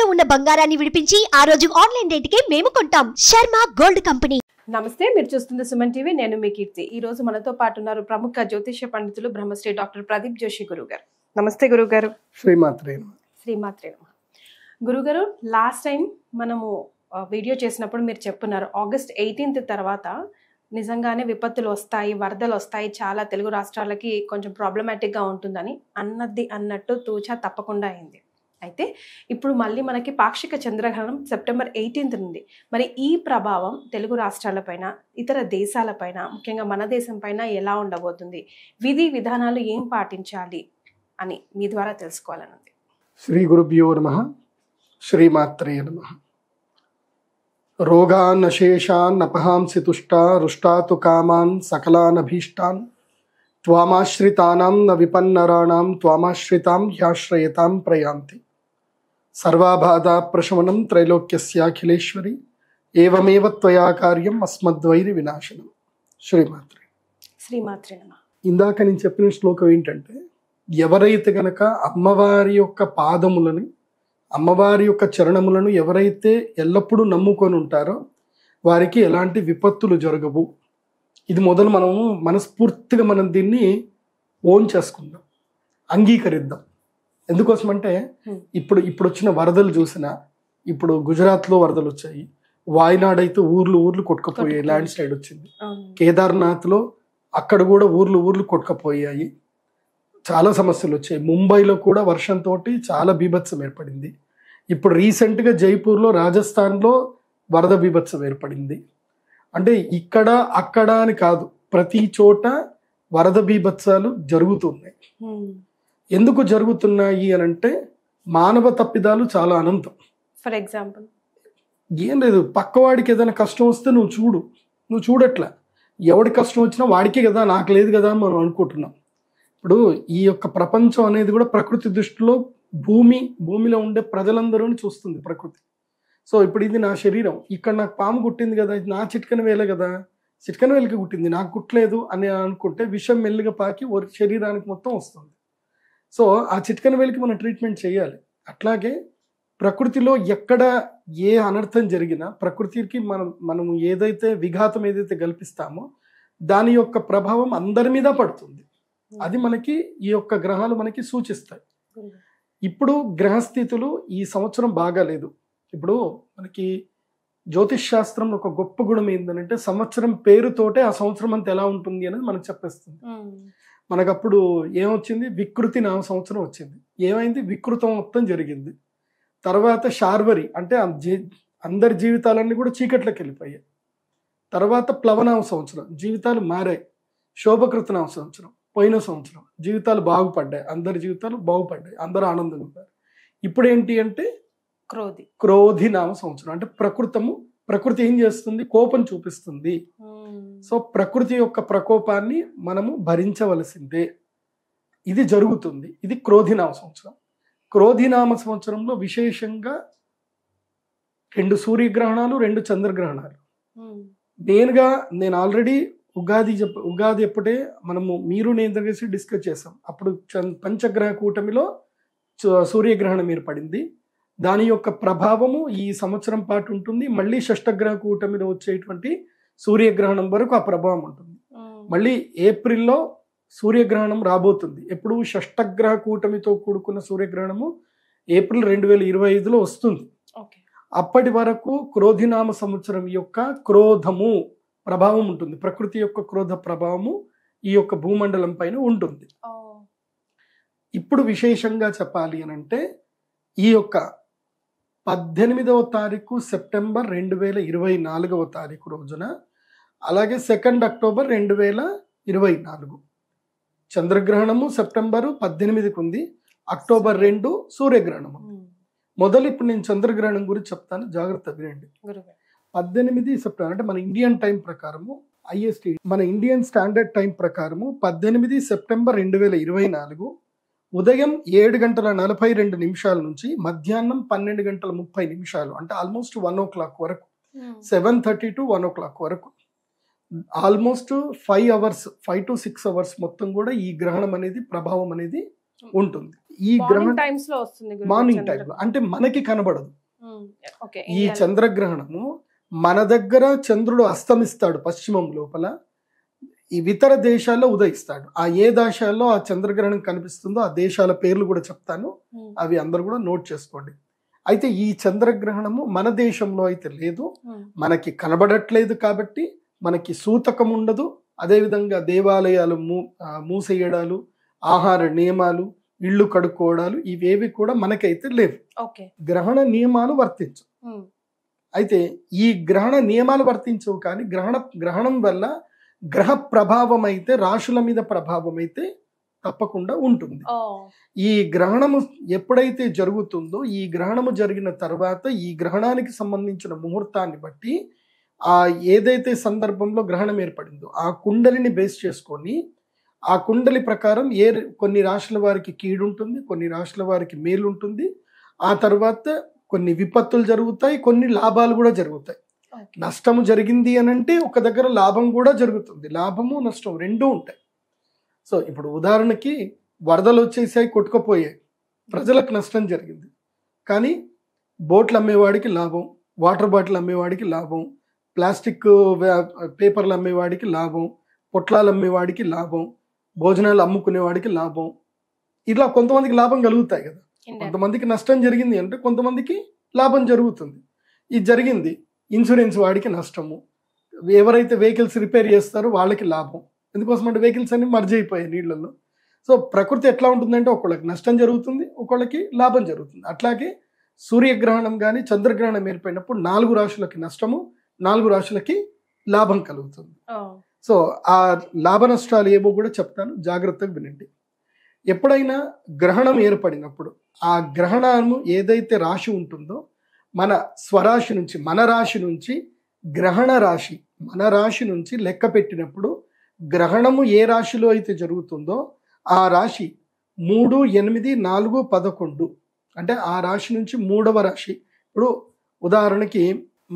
తాకట్టులో ఉన్న బంగారాన్ని విడిపించి ఆ రోజు ఆన్లైన్ రేటుకే మేము కొంటాం. Sharma gold company. నమస్తే, మీరు చూస్తుంది సుమన్ టీవీ. నేను మీ కీర్తి. ఈ రోజు మనతో పాటు ఉన్నారు ప్రముఖ జ్యోతిష్య పండితులు బ్రహ్మశ్రీ డాక్టర్ ప్రదీప్ జోషి గురుగారు. నమస్తే గురుగారు. శ్రీమాత్రే నమః. గురుగారు, లాస్ట్ టైం మనము వీడియో చేసినప్పుడు మీరు చెప్పున్నారు ఆగస్ట్ 18 తర్వాత నిజంగానే విపత్తులు వస్తాయి, వరదలు వస్తాయి, చాలా తెలుగు రాష్ట్రాలకి కొంచెం ప్రాబ్లమాటిక్గా ఉంటుందని. అన్నట్టు తూచా తప్పకుండా అయింది. అయితే ఇప్పుడు మళ్ళీ మనకి పాక్షిక చంద్రగ్రహణం సెప్టెంబర్ 18 నుండి. మరి ఈ ప్రభావం తెలుగు రాష్ట్రాలపైన, ఇతర దేశాలపైన, ముఖ్యంగా మన దేశం పైన ఎలా ఉండబోతుంది, విధి విధానాలు ఏం పాటించాలి అని మీ ద్వారా తెలుసుకోవాలనుంది. శ్రీ గురుభ్యో నమః. శ్రీమాత్రే నమః. రోగాన్ అశేషాన్ అపహాంసి తుష్టా రుష్టాతు కామాన్ సకలాన్ అభీష్టాన్ త్వామాశ్రితానాం న విపన్నరాణాం త్వామాశ్రితాం హ్యాశ్రయతాం ప్రయాంతి. సర్వాబాధా ప్రశమనం త్రైలోక్యస్యాఖిలేశ్వరి ఏవమేవ త్వయా కార్యం అస్మద్వైరి వినాశనం. శ్రీమాత్రే నమః. ఇందాక నేను చెప్పిన శ్లోకం ఏంటంటే, ఎవరైతే గనక అమ్మవారి యొక్క పాదములని, అమ్మవారి యొక్క చరణములను ఎవరైతే ఎల్లప్పుడూ నమ్ముకొని ఉంటారో వారికి ఎలాంటి విపత్తులు జరగవు. ఇది మొదలు మనము మనస్ఫూర్తిగా మనం దీన్ని ఓన్ చేసుకుందాం, అంగీకరిద్దాం. ఎందుకోసమంటే ఇప్పుడు వచ్చిన వరదలు చూసినా, ఇప్పుడు గుజరాత్లో వరదలు వచ్చాయి, వాయనాడ్ అయితే ఊర్లు కొట్టుకుపోయాయి, ల్యాండ్ స్లైడ్ వచ్చింది. కేదార్నాథ్లో అక్కడ కూడా ఊర్లు కొట్టుకుపోయాయి, చాలా సమస్యలు వచ్చాయి. ముంబైలో కూడా వర్షంతో చాలా బీభత్సం ఏర్పడింది. ఇప్పుడు రీసెంట్గా జైపూర్లో, రాజస్థాన్లో వరద బీభత్సం ఏర్పడింది. అంటే ఇక్కడ అక్కడ అని కాదు, ప్రతి చోట వరద బీభత్సాలు జరుగుతున్నాయి. ఎందుకు జరుగుతున్నాయి అని అంటే, మానవ తప్పిదాలు చాలా అనంతం. ఫర్ ఎగ్జాంపుల్ ఏం లేదు, పక్కవాడికి ఏదైనా కష్టం వస్తే నువ్వు చూడట్లా. ఎవడి కష్టం వచ్చినా వాడికే కదా, నాకు లేదు కదా అని మనం అనుకుంటున్నాం. ఇప్పుడు ఈ యొక్క ప్రపంచం అనేది కూడా ప్రకృతి దృష్టిలో భూమిలో ఉండే ప్రజలందరూ చూస్తుంది ప్రకృతి. సో ఇప్పుడు ఇది నా శరీరం, ఇక్కడ నాకు పాము కుట్టింది కదా, ఇది నా చిట్కన వేలే కదా, చిట్కన వేలకి కుట్టింది, నాకు కుట్టలేదు అని అనుకుంటే విషం మెల్లిగా పాకి శరీరానికి మొత్తం వస్తుంది. సో ఆ చిట్కన వేలికి మనం ట్రీట్మెంట్ చేయాలి. అట్లాగే ప్రకృతిలో ఎక్కడ ఏ అనర్థం జరిగినా ప్రకృతికి మనం ఏదైతే విఘాతం ఏదైతే కల్పిస్తామో దాని యొక్క ప్రభావం అందరి మీద పడుతుంది. అది మనకి ఈ యొక్క గ్రహాలు మనకి సూచిస్తాయి. ఇప్పుడు గ్రహస్థితులు ఈ సంవత్సరం బాగాలేదు. ఇప్పుడు మనకి జ్యోతిష్ శాస్త్రంలో ఒక గొప్ప గుణం ఏంటంటే, సంవత్సరం పేరుతోటే ఆ సంవత్సరం అంతా ఎలా ఉంటుంది అనేది మనకు చెప్పేస్తుంది. మనకు అప్పుడు ఏమొచ్చింది, వికృతి నామ సంవత్సరం వచ్చింది. ఏమైంది, వికృతం మొత్తం జరిగింది. తర్వాత శార్వరి అంటే అందరి జీవితాలన్నీ కూడా చీకట్లోకి వెళ్ళిపోయాయి. తర్వాత ప్లవనామ సంవత్సరం, జీవితాలు మారాయి. శోభకృతనామ సంవత్సరం, పోయిన సంవత్సరం జీవితాలు బాగుపడ్డాయి, అందరి జీవితాలు బాగుపడ్డాయి, అందరూ ఆనందంగా ఉంటారు. ఇప్పుడు ఏంటి అంటే క్రోధి నామ సంవత్సరం. అంటే ప్రకృతి ఏం చేస్తుంది, కోపం చూపిస్తుంది. సో ప్రకృతి యొక్క ప్రకోపాన్ని మనము భరించవలసిందే. ఇది జరుగుతుంది. ఇది క్రోధినామ సంవత్సరం. క్రోధినామ సంవత్సరంలో విశేషంగా 2 సూర్యగ్రహణాలు, 2 చంద్రగ్రహణాలు. మెయిన్గా నేను ఆల్రెడీ ఉగాది ఎప్పుడే మీరు నేను కలిసి డిస్కస్ చేసాం. అప్పుడు పంచగ్రహ కూటమిలో సూర్యగ్రహణం ఏర్పడింది. దాని యొక్క ప్రభావము ఈ సంవత్సరం పాటు ఉంటుంది. మళ్ళీ షష్టగ్రహ కూటమిలో వచ్చేటువంటి సూర్యగ్రహణం వరకు ఆ ప్రభావం ఉంటుంది. మళ్ళీ ఏప్రిల్లో సూర్యగ్రహణం రాబోతుంది. ఎప్పుడు షష్టగ్రహ కూటమితో కూడుకున్న సూర్యగ్రహణము ఏప్రిల్ 2025లో వస్తుంది. అప్పటి వరకు క్రోధినామ సంవత్సరం యొక్క క్రోధము ప్రభావం ఉంటుంది. ప్రకృతి యొక్క క్రోధ ప్రభావము ఈ యొక్క భూమండలం పైన ఉంటుంది. ఇప్పుడు విశేషంగా చెప్పాలి అని అంటే, ఈ యొక్క 18వ తారీఖు సెప్టెంబర్ 2024వ తారీఖు రోజున, అలాగే 2 అక్టోబర్ 2024 చంద్రగ్రహణము సెప్టెంబరు 18కి ఉంది, అక్టోబర్ 2 సూర్యగ్రహణము. ఇప్పుడు నేను చంద్రగ్రహణం గురించి చెప్తాను, జాగ్రత్త వినండి. 18 సెప్టెంబర్ అంటే మన ఇండియన్ టైం ప్రకారము, ఐఎస్టీ మన ఇండియన్ స్టాండర్డ్ టైం ప్రకారము 18 సెప్టెంబర్ 2024 ఉదయం 7:42 నుంచి మధ్యాహ్నం 12:30 అంటే ఆల్మోస్ట్ 1 o'clock వరకు, 7:30 to 1 o'clock వరకు, ఆల్మోస్ట్ 5 to 6 అవర్స్ మొత్తం కూడా ఈ గ్రహణం అనేది ప్రభావం అనేది ఉంటుంది. ఈ గ్రహణం టైమ్స్ లో వస్తుంది మార్నింగ్ టైంలో, అంటే మనకి కనబడదు. ఓకే, ఈ చంద్రగ్రహణము మన దగ్గర చంద్రుడు అస్తమిస్తాడు పశ్చిమం లోపల, ఈ ఇతర దేశాల్లో ఉదయిస్తాడు. ఆ ఏ దేశాల్లో ఆ చంద్రగ్రహణం కనిపిస్తుందో ఆ దేశాల పేర్లు కూడా చెప్తాను, అవి అందరూ కూడా నోట్ చేసుకోండి. అయితే ఈ చంద్రగ్రహణము మన దేశంలో అయితే లేదు, మనకి కనబడట్లేదు కాబట్టి మనకి సూతకం ఉండదు. అదేవిధంగా దేవాలయాలు మూసేయడాలు, ఆహార నియమాలు, ఇళ్ళు కడుక్కోవడాలు ఇవేవి కూడా మనకైతే లేవు. గ్రహణ నియమాలు వర్తించు. అయితే ఈ గ్రహణ నియమాలు వర్తించవు, కానీ గ్రహణం వల్ల గ్రహ ప్రభావం అయితే, రాశుల మీద ప్రభావం అయితే తప్పకుండా ఉంటుంది. ఈ గ్రహణము ఎప్పుడైతే జరుగుతుందో, ఈ గ్రహణము జరిగిన తర్వాత ఈ గ్రహణానికి సంబంధించిన ముహూర్తాన్ని బట్టి ఆ ఏదైతే సందర్భంలో గ్రహణం ఏర్పడిందో ఆ కుండలిని బేస్ చేసుకొని, ఆ కుండలి ప్రకారం కొన్ని రాశుల వారికి కీడు ఉంటుంది, కొన్ని రాశుల వారికి మేలు ఉంటుంది. ఆ తర్వాత కొన్ని విపత్తులు జరుగుతాయి, కొన్ని లాభాలు కూడా జరుగుతాయి. నష్టము జరిగింది అని అంటే ఒక దగ్గర లాభం కూడా జరుగుతుంది. లాభము నష్టం రెండూ ఉంటాయి. సో ఇప్పుడు ఉదాహరణకి వరదలు వచ్చేసాయి, కొట్టుకుపోయాయి, ప్రజలకు నష్టం జరిగింది. కానీ బోట్లు అమ్మేవాడికి లాభం, వాటర్ బాటిల్ అమ్మేవాడికి లాభం, ప్లాస్టిక్ పేపర్లు అమ్మేవాడికి లాభం, పొట్లాలు అమ్మేవాడికి లాభం, భోజనాలు అమ్ముకునేవాడికి లాభం. ఇట్లా కొంతమందికి లాభం కలుగుతాయి కదా. కొంతమందికి నష్టం జరిగింది అంటే కొంతమందికి లాభం జరుగుతుంది. ఇది జరిగింది, ఇన్సూరెన్స్ వాడికి నష్టము, ఎవరైతే వెహికల్స్ రిపేర్ చేస్తారో వాళ్ళకి లాభం. ఎందుకోసం అంటే వెహికల్స్ అన్ని మర్జ్ అయిపోయాయి నీళ్ళల్లో. సో ప్రకృతి ఎట్లా ఉంటుందంటే ఒకళ్ళకి నష్టం జరుగుతుంది, ఒకళ్ళకి లాభం జరుగుతుంది. అట్లాగే సూర్యగ్రహణం కానీ చంద్రగ్రహణం ఏర్పడినప్పుడు 4 రాశులకి నష్టము, 4 రాశులకి లాభం కలుగుతుంది. సో ఆ లాభ నష్టాలు ఏవో కూడా చెప్తాను, జాగ్రత్తగా వినండి. ఎప్పుడైనా గ్రహణం ఏర్పడినప్పుడు ఆ గ్రహణము ఏదైతే రాశి ఉంటుందో, మన స్వరాశి నుంచి, మన రాశి నుంచి గ్రహణ రాశి, మన రాశి నుంచి లెక్క పెట్టినప్పుడు గ్రహణము ఏ రాశిలో అయితే జరుగుతుందో ఆ రాశి 3, 8, 4, 11 అంటే ఆ రాశి నుంచి 3వ రాశి. ఇప్పుడు ఉదాహరణకి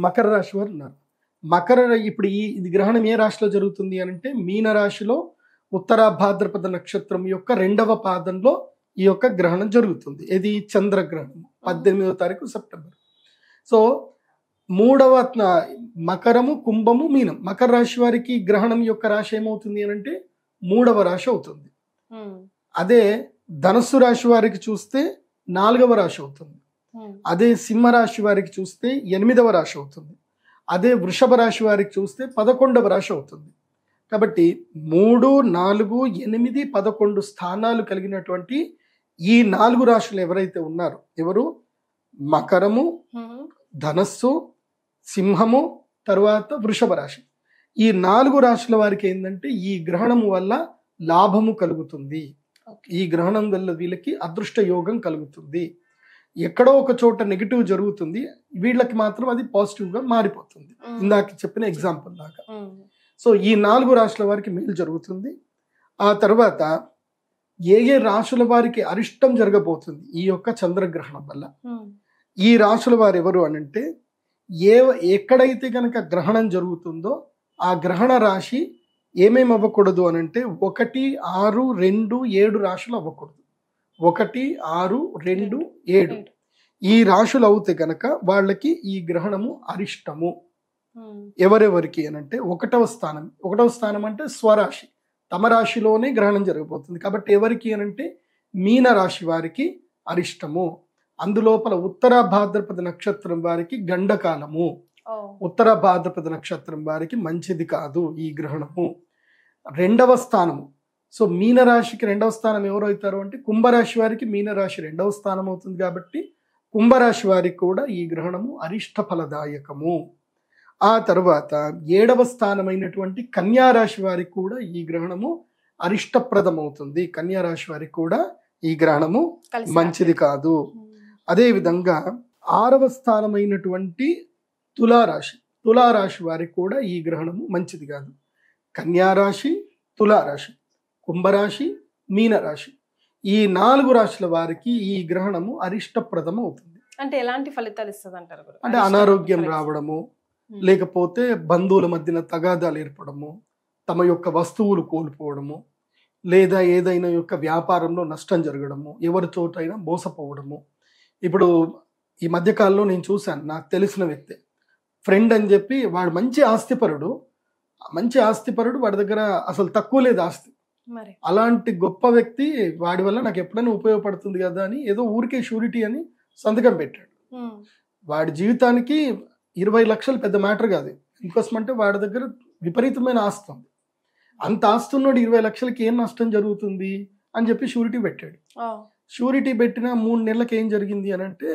మకర రాశి వారు ఉన్నారు. ఇప్పుడు ఇది గ్రహణం ఏ రాశిలో జరుగుతుంది అని అంటే మీన రాశిలో ఉత్తర భాద్రపద నక్షత్రం యొక్క 2వ పాదంలో ఈ యొక్క గ్రహణం జరుగుతుంది. ఇది చంద్రగ్రహణం 18వ తారీఖు సెప్టెంబర్. సో 3వ మకరము, కుంభము, మీనం. మకర రాశి వారికి గ్రహణం యొక్క రాశి ఏమవుతుంది అని అంటే 3వ రాశి అవుతుంది. అదే ధనుస్సు రాశి వారికి చూస్తే 4వ రాశి అవుతుంది. అదే సింహ రాశి వారికి చూస్తే 8వ రాశి అవుతుంది. అదే వృషభ రాశి వారికి చూస్తే 11వ రాశి అవుతుంది. కాబట్టి 3, 4, 8, 11 స్థానాలు కలిగినటువంటి ఈ 4 రాశులు ఎవరైతే ఉన్నారో, ఎవరు? మకరము, ధనస్సు, సింహము, తర్వాత వృషభ రాశి. ఈ 4 రాశుల వారికి ఏంటంటే ఈ గ్రహణము వల్ల లాభము కలుగుతుంది. ఈ గ్రహణం వల్ల వీళ్ళకి అదృష్ట యోగం కలుగుతుంది. ఎక్కడో ఒక చోట నెగిటివ్ జరుగుతుంది, వీళ్ళకి మాత్రం అది పాజిటివ్గా మారిపోతుంది. ఇందాక చెప్పిన ఎగ్జాంపుల్ లాగా. సో ఈ 4 రాశుల వారికి మేలు జరుగుతుంది. ఆ తర్వాత ఏ రాశుల వారికి అరిష్టం జరగబోతుంది ఈ యొక్క చంద్రగ్రహణం వల్ల. ఈ రాశుల వారు ఎవరు అని అంటే, ఎక్కడైతే కనుక గ్రహణం జరుగుతుందో ఆ గ్రహణ రాశి ఏమేమి అవ్వకూడదు అని అంటే 1, 6, 2, 7 రాశులు అవ్వకూడదు. 1, 6, 2, 7 ఈ రాశులు అవుతే కనుక వాళ్ళకి ఈ గ్రహణము అరిష్టము. ఎవరెవరికి అని అంటే 1వ స్థానం. 1వ స్థానం అంటే స్వరాశి, తమ రాశిలోనే గ్రహణం జరగబోతుంది. కాబట్టి ఎవరికి అని అంటే మీన రాశి వారికి అరిష్టము. అందులోపల ఉత్తర భాద్రపద నక్షత్రం వారికి గండకాలము, ఉత్తర భాద్రపద నక్షత్రం వారికి మంచిది కాదు ఈ గ్రహణము. 2వ స్థానము. సో మీనరాశికి 2వ స్థానం ఎవరు అవుతారు అంటే కుంభరాశి వారికి మీనరాశి 2వ స్థానం అవుతుంది. కాబట్టి కుంభరాశి వారికి కూడా ఈ గ్రహణము అరిష్ట ఫలదాయకము. ఆ తర్వాత 7వ స్థానమైనటువంటి కన్యారాశి వారికి కూడా ఈ గ్రహణము అరిష్టప్రదం అవుతుంది. కన్యారాశి వారికి కూడా ఈ గ్రహణము మంచిది కాదు. అదేవిధంగా 6వ స్థానమైనటువంటి తులారాశి వారికి కూడా ఈ గ్రహణము మంచిది కాదు. కన్యారాశి, తులారాశి, కుంభరాశి, మీనరాశి ఈ 4 రాశుల వారికి ఈ గ్రహణము అరిష్టప్రదం అవుతుంది. అంటే ఎలాంటి ఫలితాలు ఇస్తుంది అంటారు? అంటే అనారోగ్యం రావడము, లేకపోతే బంధువుల మధ్యన తగాదాలు ఏర్పడము, తమ యొక్క వస్తువులు కోల్పోవడము, లేదా ఏదైనా యొక్క వ్యాపారంలో నష్టం జరగడము, ఎవరితోటైనా మోసపోవడము. ఇప్పుడు ఈ మధ్యకాలంలో నేను చూశాను, నాకు తెలిసిన వ్యక్తి ఫ్రెండ్ అని చెప్పి, వాడు మంచి ఆస్తిపరుడు, వాడి దగ్గర అసలు తక్కువ లేదు ఆస్తి. మరి అలాంటి గొప్ప వ్యక్తి వాడి వల్ల నాకు ఎప్పుడైనా ఉపయోగపడుతుంది కదా అని ఏదో ఊరికే షూరిటీ అని సంతకం పెట్టాడు. వాడి జీవితానికి 20 లక్షలు పెద్ద మ్యాటర్ కాదు. ఇంకోసం అంటే వాడి దగ్గర విపరీతమైన ఆస్తి ఉంది. అంత ఆస్తి ఉన్నోడు 20 లక్షలకి ఏం నష్టం జరుగుతుంది అని చెప్పి షూరిటీ పెట్టాడు. షూరిటీ పెట్టిన 3 నెలలకు ఏం జరిగింది అని అంటే,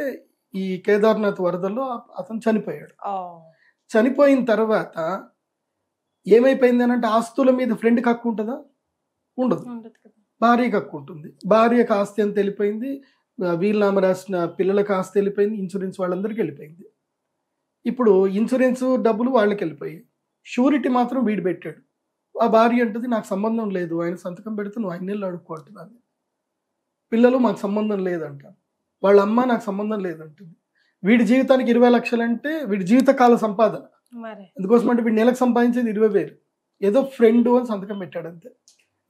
ఈ కేదార్నాథ్ వరదల్లో అతను చనిపోయాడు. చనిపోయిన తర్వాత ఏమైపోయింది అని అంటే, ఆస్తుల మీద ఫ్రెండ్కి హక్కు ఉంటుందా? ఉండదు. భార్యకి హక్కు ఉంటుంది. భార్యకు ఆస్తి ఎంత వెళ్ళిపోయింది, వీలునామా రాసిన పిల్లలకు ఆస్తి వెళ్ళిపోయింది, ఇన్సూరెన్స్ వాళ్ళందరికీ వెళ్ళిపోయింది. ఇప్పుడు ఇన్సూరెన్స్ డబ్బులు వాళ్ళకి వెళ్ళిపోయాయి, షూరిటీ మాత్రం వీడు పెట్టాడు. ఆ భార్య అంటుంది నాకు సంబంధం లేదు, ఆయన సంతకం పెడితే నువ్వు 5 నెలలు అడుక్కుంటున్నాను. పిల్లలు మాకు సంబంధం లేదంటారు, వాళ్ళ అమ్మ నాకు సంబంధం లేదంటుంది. వీడి జీవితానికి 20 లక్షలు అంటే వీడి జీవితకాల సంపాదన. ఎందుకోసం అంటే వీడి నెలకు సంపాదించేది 20,000, ఏదో ఫ్రెండ్ అని సంతకం పెట్టాడు అంతే.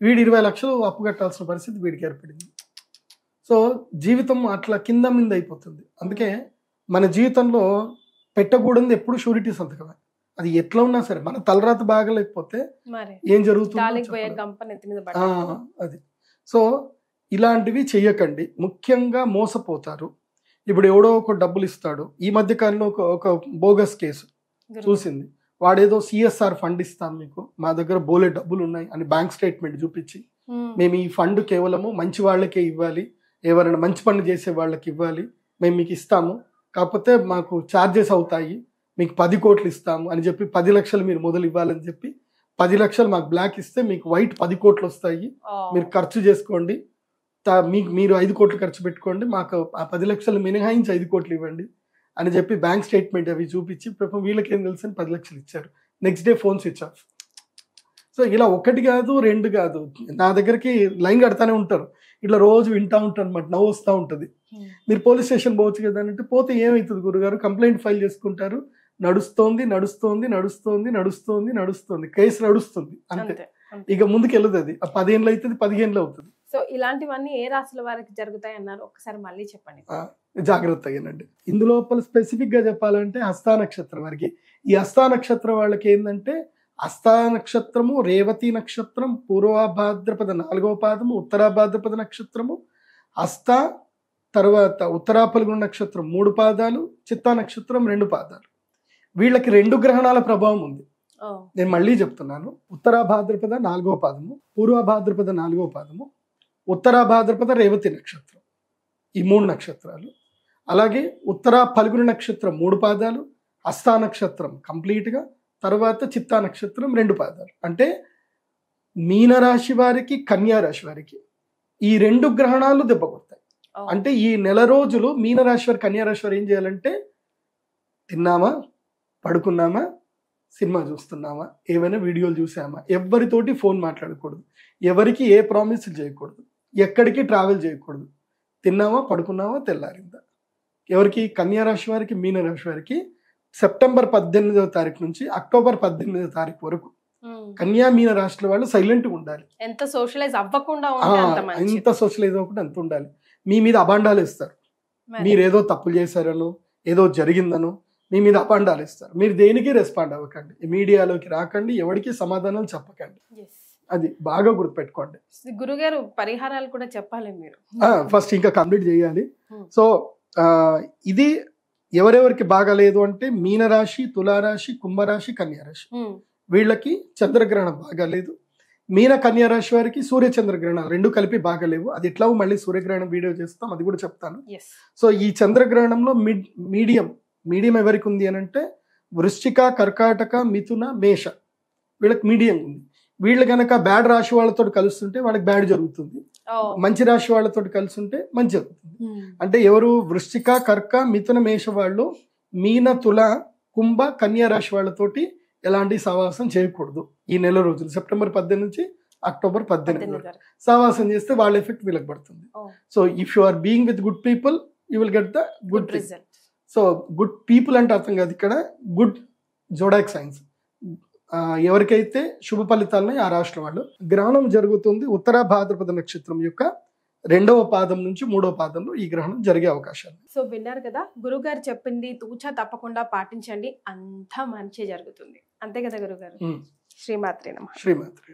వీడు 20 లక్షలు అప్పు కట్టాల్సిన పరిస్థితి వీడికి ఏర్పడింది. సో జీవితం అట్లా కింద మీద అయిపోతుంది. అందుకే మన జీవితంలో పెట్టకూడదు ఎప్పుడు షూరిటీ సంతకమే. అది ఎట్లా ఉన్నా సరే, మన తలరాత బాగలేకపోతే ఏం జరుగుతుంది అది. సో ఇలాంటివి చెయ్యకండి, ముఖ్యంగా మోసపోతారు. ఇప్పుడు ఎవడో ఒక డబ్బులు ఇస్తాడు. ఈ మధ్య కాలంలో ఒక బోగస్ కేసు చూసింది. వాడేదో CSR ఫండ్ ఇస్తాం మీకు, మా దగ్గర బోలే డబ్బులు ఉన్నాయి అని బ్యాంక్ స్టేట్మెంట్ చూపించి, మేము ఈ ఫండ్ కేవలము మంచి వాళ్ళకే ఇవ్వాలి, ఎవరైనా మంచి పనులు చేసే వాళ్ళకి ఇవ్వాలి, మేము మీకు ఇస్తాము, కాకపోతే మాకు ఛార్జెస్ అవుతాయి, మీకు 10 కోట్లు ఇస్తాము అని చెప్పి 10 లక్షలు మీరు మొదలు ఇవ్వాలని చెప్పి 10 లక్షలు మాకు బ్లాక్ ఇస్తే మీకు వైట్ 10 కోట్లు వస్తాయి, మీరు ఖర్చు చేసుకోండి, మీరు 5 కోట్లు ఖర్చు పెట్టుకోండి, మాకు ఆ 10 లక్షలు మినహాయించి 5 కోట్లు ఇవ్వండి అని చెప్పి బ్యాంక్ స్టేట్మెంట్ అవి చూపించి వీళ్ళకి ఏం తెలుసు అని 10 లక్షలు ఇచ్చారు. Next day phone switch off. So ఇలా 1 కాదు 2 కాదు, నా దగ్గరికి లైన్ కడతానే ఉంటారు. ఇట్లా రోజు వింటా ఉంటాను అనమాట, నవ్వు వస్తూ ఉంటుంది. మీరు పోలీస్ స్టేషన్ పోవచ్చు కదా అంటే, పోతే ఏమవుతుంది గురుగారు, కంప్లైంట్ ఫైల్ చేసుకుంటారు, నడుస్తోంది కేసు నడుస్తుంది అంతే, ఇక ముందుకు వెళ్ళదు. అది 10 ఏళ్ళు అవుతుంది, 15 అవుతుంది. సో ఇలాంటివన్నీ ఏ రాశుల వారికి జరుగుతాయి అన్నారు, ఒకసారి మళ్ళీ చెప్పండి. జాగ్రత్తగానండి. ఇందులోపల స్పెసిఫిక్ గా చెప్పాలంటే హస్తా నక్షత్రం వారికి, ఈ హస్తా నక్షత్రం వాళ్ళకి ఏంటంటే, హస్తా నక్షత్రము, రేవతి నక్షత్రం, పూర్వభాద్రపద 4వ పాదము, ఉత్తరాభాద్రపద నక్షత్రము, హస్త తర్వాత ఉత్తరాపల్గుణ నక్షత్రం 3 పాదాలు, చిత్తా నక్షత్రం 2 పాదాలు. వీళ్ళకి 2 గ్రహణాల ప్రభావం ఉంది. నేను మళ్ళీ చెప్తున్నాను, ఉత్తరాభాద్రపద 4వ పాదము, పూర్వభాద్రపద 4వ పాదము, ఉత్తరాభాద్రపద రేవతి నక్షత్రం, ఈ 3 నక్షత్రాలు. అలాగే ఉత్తరా పల్గుణ నక్షత్రం 3 పాదాలు, హస్తా నక్షత్రం కంప్లీట్గా, తర్వాత చిత్తా నక్షత్రం 2 పాదాలు. అంటే మీనరాశి వారికి, కన్యా రాశి వారికి ఈ 2 గ్రహణాలు దెబ్బ కొడతాయి. అంటే ఈ నెల రోజులు మీనరాశి వారు, కన్యా రాశి వారు ఏం చేయాలంటే, తిన్నామా, పడుకున్నామా, సినిమా చూస్తున్నామా, ఏమైనా వీడియోలు చూసామా, ఎవరితోటి ఫోన్ మాట్లాడకూడదు, ఎవరికి ఏ ప్రామిస్లు చేయకూడదు, ఎక్కడికి ట్రావెల్ చేయకూడదు, తిన్నామా, పడుకున్నామా, తెల్లారిందా. ఎవరికి, కన్యా రాశి వారికి, మీనరాశి వారికి సెప్టెంబర్ 18వ తారీఖు నుంచి అక్టోబర్ 18వ తారీఖు వరకు కన్యా మీన రాశుల వాళ్ళు సైలెంట్గా ఉండాలి. ఎంత సోషలైజ్ అవ్వకుండా అంత ఉండాలి. మీ మీద అబాండాలు ఇస్తారు, మీరు ఏదో తప్పులు చేశారనో, ఏదో జరిగిందనో మీ మీద అబాండాలు ఇస్తారు. మీరు దేనికి రెస్పాండ్ అవ్వకండి, మీడియాలోకి రాకండి, ఎవరికి సమాధానాలు చెప్పకండి. అది బాగా గుర్తుపెట్టుకోండి. గురుగారు పరిహారాలు కూడా చెప్పాలి మీరు. ఫస్ట్ ఇంకా కంప్లీట్ చేయాలి. సో ఇది ఎవరెవరికి బాగాలేదు అంటే, మీనరాశి, తులారాశి, కుంభరాశి, కన్యారాశి వీళ్ళకి చంద్రగ్రహణం బాగాలేదు. మీన కన్యా రాశి వారికి సూర్య చంద్రగ్రహణాలు 2 కలిపి బాగాలేవు. అది ఎట్లా మళ్ళీ సూర్యగ్రహణం వీడియో చేస్తాం, అది కూడా చెప్తాను. సో ఈ చంద్రగ్రహణంలో మీడియం ఎవరికి ఉంది అని అంటే, వృశ్చిక, కర్కాటక, మిథున, మేష వీళ్ళకి మీడియం ఉంది. వీళ్ళు కనుక బ్యాడ్ రాశి వాళ్ళతో కలుస్తుంటే వాళ్ళకి బ్యాడ్ జరుగుతుంది, మంచి రాశి వాళ్ళతో కలిసి ఉంటే మంచి జరుగుతుంది. అంటే ఎవరు, వృశ్చిక, కర్క, మిథున, మేష వాళ్ళు మీన, తుల, కుంభ, కన్యా రాశి వాళ్ళతోటి ఎలాంటి సహవాసం చేయకూడదు ఈ నెల రోజులు, సెప్టెంబర్ 18 నుంచి అక్టోబర్ 18 వరకు. సహవాసం చేస్తే వాళ్ళ ఎఫెక్ట్ వీళ్ళకి పడుతుంది. So if you are being with good people you will get the good result. So good people అంటే అర్థం కాదు ఇక్కడ, గుడ్ జోడాక్ సైన్స్, ఎవరికైతే శుభ ఫలితాలని ఆ రాష్ట్రం వాళ్ళు. గ్రహణం జరుగుతుంది ఉత్తర భాద్రపద నక్షత్రం యొక్క 2వ పాదం నుంచి 3వ పాదంలో ఈ గ్రహణం జరిగే అవకాశాలు. సో విన్నారు కదా, గురుగారు చెప్పింది తూచా తప్పకుండా పాటించండి, అంతా మంచి జరుగుతుంది. అంతే కదా గురుగారు? శ్రీమాత్రే నమః. శ్రీమాత్రే.